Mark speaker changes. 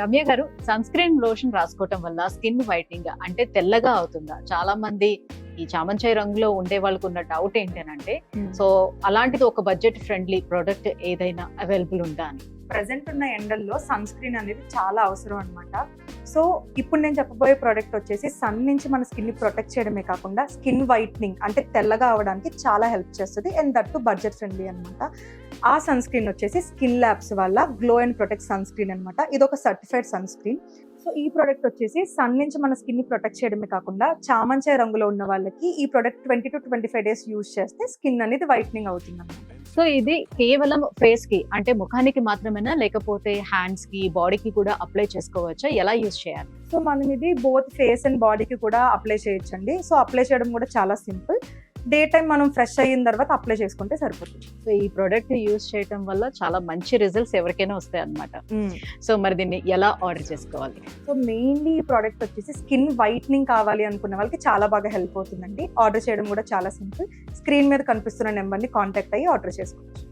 Speaker 1: రమ్య గారు, sun screen lotion రాసుకోవటం వల్ల skin whitening అంటే తెల్లగా అవుతుందా? చాలా మంది ఈ చామంచాయి రంగులో ఉండే వాళ్ళకు ఉన్న డౌట్ ఏంటంటే, సో అలాంటిది ఒక బడ్జెట్ ఫ్రెండ్లీ ప్రోడక్ట్ ఏదైనా అవైలబుల్ ఉందా అని.
Speaker 2: ప్రజెంట్ ఉన్న ఎండల్లో సన్ స్క్రీన్ అనేది చాలా అవసరం అనమాట. సో ఇప్పుడు నేను చెప్పబోయే ప్రోడక్ట్ వచ్చేసి సన్ నుంచి మన స్కిన్ ని ప్రొటెక్ట్ చేయడమే కాకుండా స్కిన్ వైట్నింగ్ అంటే తెల్లగా అవడానికి చాలా హెల్ప్ చేస్తుంది. And that too budget friendly అనమాట. ఆ సన్ స్క్రీన్ వచ్చేసి స్కిన్ ల్యాబ్స్ వల్ల glow and protect sunscreen అనమాట. ఇది ఒక సర్టిఫైడ్ సన్ స్క్రీన్. సో ఈ ప్రోడక్ట్ వచ్చేసి సన్ నుంచి మన స్కిన్ ని ప్రొటెక్ట్ చేయడమే కాకుండా చామంచాయి రంగులో ఉన్న వాళ్ళకి ఈ ప్రోడక్ట్ 20 to 25 days యూజ్ చేస్తే స్కిన్ అనేది వైట్నింగ్ అవుతుంది అనమాట.
Speaker 1: సో ఇది కేవలం ఫేస్ కి అంటే ముఖానికి మాత్రమేనా, లేకపోతే హ్యాండ్స్ కి బాడీకి కూడా అప్లై చేసుకోవచ్చా? ఎలా యూజ్ చేయాలి?
Speaker 2: సో మనం ఇది బోత్ ఫేస్ అండ్ బాడీకి కూడా అప్లై చేయొచ్చండి. సో అప్లై చేయడం కూడా చాలా సింపుల్. డే టైం మనం ఫ్రెష్ అయిన తర్వాత అప్లై చేసుకుంటే సరిపోతుంది.
Speaker 1: సో ఈ ప్రోడక్ట్ యూజ్ చేయడం వల్ల చాలా మంచి రిజల్ట్స్ ఎవరికైనా వస్తాయి అన్నమాట. సో మరి దీన్ని ఎలా ఆర్డర్ చేసుకోవాలి?
Speaker 2: సో మెయిన్లీ ఈ ప్రోడక్ట్ వచ్చేసి స్కిన్ వైట్నింగ్ కావాలి అనుకున్న వాళ్ళకి చాలా బాగా హెల్ప్ అవుతుందండి. ఆర్డర్ చేయడం కూడా చాలా సింపుల్. స్క్రీన్ మీద కనిపిస్తున్న నెంబర్ని కాంటాక్ట్ అయ్యి ఆర్డర్ చేసుకోవచ్చు.